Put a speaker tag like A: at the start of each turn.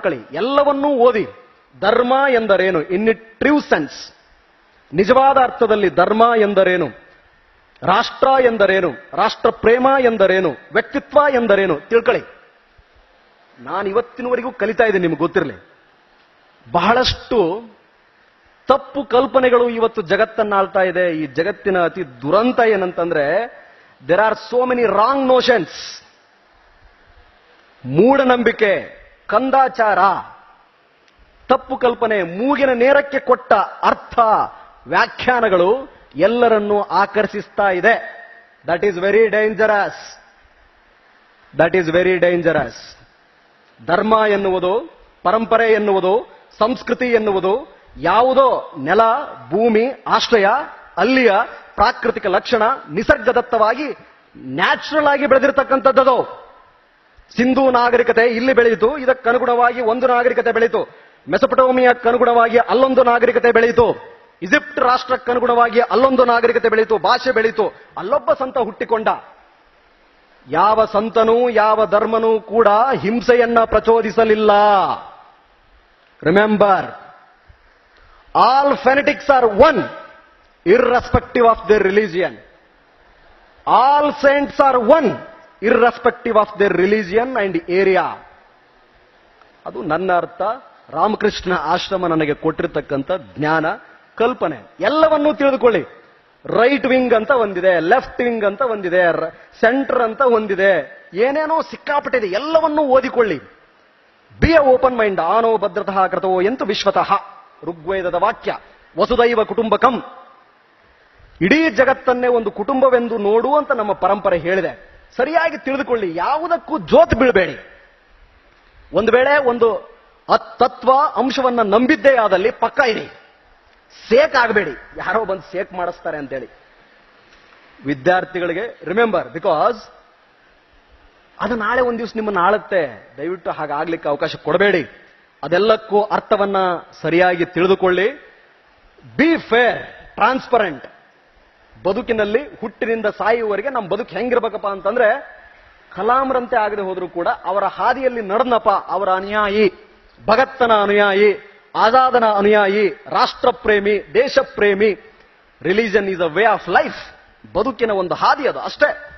A: ಎಲ್ಲವನ್ನೂ ಓದಿ. ಧರ್ಮ ಎಂದರೇನು ಇನ್ ಇಟ್ ಟ್ರೂ ಸೆನ್ಸ್, ನಿಜವಾದ ಅರ್ಥದಲ್ಲಿ ಧರ್ಮ ಎಂದರೇನು, ರಾಷ್ಟ್ರ ಎಂದರೇನು, ರಾಷ್ಟ್ರ ಪ್ರೇಮ ಎಂದರೇನು, ವ್ಯಕ್ತಿತ್ವ ಎಂದರೇನು ತಿಳ್ಕೊಳ್ಳಿ. ನಾನು ಇವತ್ತಿನವರೆಗೂ ಕಲಿತಾ ಇದ್ದೀನಿ, ನಿಮ್ಗೆ ಗೊತ್ತಿರಲಿ. ಬಹಳಷ್ಟು ತಪ್ಪು ಕಲ್ಪನೆಗಳು ಇವತ್ತು ಜಗತ್ತನ್ನಾಳ್ತಾ ಇದೆ. ಈ ಜಗತ್ತಿನ ಅತಿ ದುರಂತ ಏನಂತಂದ್ರೆ there are so many wrong notions. ಮೂಢನಂಬಿಕೆ, ಕಂದಾಚಾರ, ತಪ್ಪು ಕಲ್ಪನೆ, ಮೂಗಿನ ನೇರಕ್ಕೆ ಕೊಟ್ಟ ಅರ್ಥ, ವ್ಯಾಖ್ಯಾನಗಳು ಎಲ್ಲರನ್ನೂ ಆಕರ್ಷಿಸ್ತಾ ಇದೆ. That is very dangerous. That is very dangerous. ಧರ್ಮ ಎನ್ನುವುದು, ಪರಂಪರೆ ಎನ್ನುವುದು, ಸಂಸ್ಕೃತಿ ಎನ್ನುವುದು ಯಾವುದೋ ನೆಲ, ಭೂಮಿ, ಆಶ್ರಯ, ಅಲ್ಲಿಯ ಪ್ರಾಕೃತಿಕ ಲಕ್ಷಣ, ನಿಸರ್ಗದತ್ತವಾಗಿ ನ್ಯಾಚುರಲ್ ಆಗಿ ಬೆಳೆದಿರತಕ್ಕಂಥದ್ದು. ಸಿಂಧೂ ನಾಗರಿಕತೆ ಇಲ್ಲಿ ಬೆಳೆಯಿತು, ಇದಕ್ಕನುಗುಣವಾಗಿ ಒಂದು ನಾಗರಿಕತೆ ಬೆಳೆಯಿತು. ಮೆಸೊಪಟೋಮಿಯಾಕ್ಕನುಗುಣವಾಗಿ ಅಲ್ಲೊಂದು ನಾಗರಿಕತೆ ಬೆಳೆಯಿತು. ಈಜಿಪ್ಟ್ ರಾಷ್ಟ್ರಕ್ಕನುಗುಣವಾಗಿ ಅಲ್ಲೊಂದು ನಾಗರಿಕತೆ ಬೆಳೆಯಿತು, ಭಾಷೆ ಬೆಳೆಯಿತು. ಅಲ್ಲೊಬ್ಬ ಸಂತ ಹುಟ್ಟಿಕೊಂಡ. ಯಾವ ಸಂತನೂ ಯಾವ ಧರ್ಮನೂ ಕೂಡ ಹಿಂಸೆಯನ್ನ ಪ್ರಚೋದಿಸಲಿಲ್ಲ. Remember, all phonetics are one irrespective of their religion. All saints are one irrespective of their religion and area. ಅದು ನನ್ನ ಅರ್ಥ. ರಾಮಕೃಷ್ಣ ಆಶ್ರಮ ನನಗೆ ಕೊಟ್ಟಿರತಕ್ಕಂಥ ಜ್ಞಾನ, ಕಲ್ಪನೆ. ಎಲ್ಲವನ್ನೂ ತಿಳಿದುಕೊಳ್ಳಿ. ರೈಟ್ ವಿಂಗ್ ಅಂತ ಒಂದಿದೆ, ಲೆಫ್ಟ್ ವಿಂಗ್ ಅಂತ ಒಂದಿದೆ, ಸೆಂಟರ್ ಅಂತ ಒಂದಿದೆ, ಏನೇನೋ ಸಿಕ್ಕಾಪಟ್ಟಿದೆ. ಎಲ್ಲವನ್ನೂ ಓದಿಕೊಳ್ಳಿ. Be a open mind. ಆನೋ ಭದ್ರತಃ ಕೃತವೋ ಎಂತು ವಿಶ್ವತಃ, ಋಗ್ವೇದದ ವಾಕ್ಯ. ವಸುದೈವ ಕುಟುಂಬಕಂ. ಇಡೀ ಜಗತ್ತನ್ನೇ ಒಂದು ಕುಟುಂಬವೆಂದು ನೋಡು ಅಂತ ನಮ್ಮ ಪರಂಪರೆ ಹೇಳಿದೆ. ಸರಿಯಾಗಿ ತಿಳಿದುಕೊಳ್ಳಿ. ಯಾವುದಕ್ಕೂ ಜೋತ್ ಬೀಳಬೇಡಿ. ಒಂದು ವೇಳೆ ಒಂದು ತತ್ವ ಅಂಶವನ್ನ ನಂಬಿದ್ದೇ ಆದಲ್ಲಿ ಪಕ್ಕ ಇರಿ. ಸೇಕ್ ಆಗಬೇಡಿ. ಯಾರೋ ಬಂದು ಸೇಕ್ ಮಾಡಿಸ್ತಾರೆ ಅಂತೇಳಿ. ವಿದ್ಯಾರ್ಥಿಗಳಿಗೆ ರಿಮೆಂಬರ್, ಬಿಕಾಸ್ ಅದು ನಾಳೆ ಒಂದು ದಿವಸ ನಿಮ್ಮನ್ನು ಆಳುತ್ತೆ. ದಯವಿಟ್ಟು ಹಾಗಾಗ್ಲಿಕ್ಕೆ ಅವಕಾಶ ಕೊಡಬೇಡಿ. ಅದೆಲ್ಲಕ್ಕೂ ಅರ್ಥವನ್ನ ಸರಿಯಾಗಿ ತಿಳಿದುಕೊಳ್ಳಿ. B fair, transparent. ಬದುಕಿನಲ್ಲಿ ಹುಟ್ಟಿನಿಂದ ಸಾಯುವವರೆಗೆ ನಮ್ಮ ಬದುಕು ಹೆಂಗಿರ್ಬೇಕಪ್ಪ ಅಂತಂದ್ರೆ, ಕಲಾಂರಂತೆ ಆಗದೆ ಹೋದ್ರೂ ಕೂಡ ಅವರ ಹಾದಿಯಲ್ಲಿ ನಡೆದನಪ್ಪ, ಅವರ ಅನುಯಾಯಿ, ಭಗತ್ತನ ಅನುಯಾಯಿ, ಆಜಾದನ ಅನುಯಾಯಿ, ರಾಷ್ಟ್ರಪ್ರೇಮಿ, ದೇಶಪ್ರೇಮಿ. Religion is a way of life. ಬದುಕಿನ ಒಂದು ಹಾದಿ ಅದು ಅಷ್ಟೇ.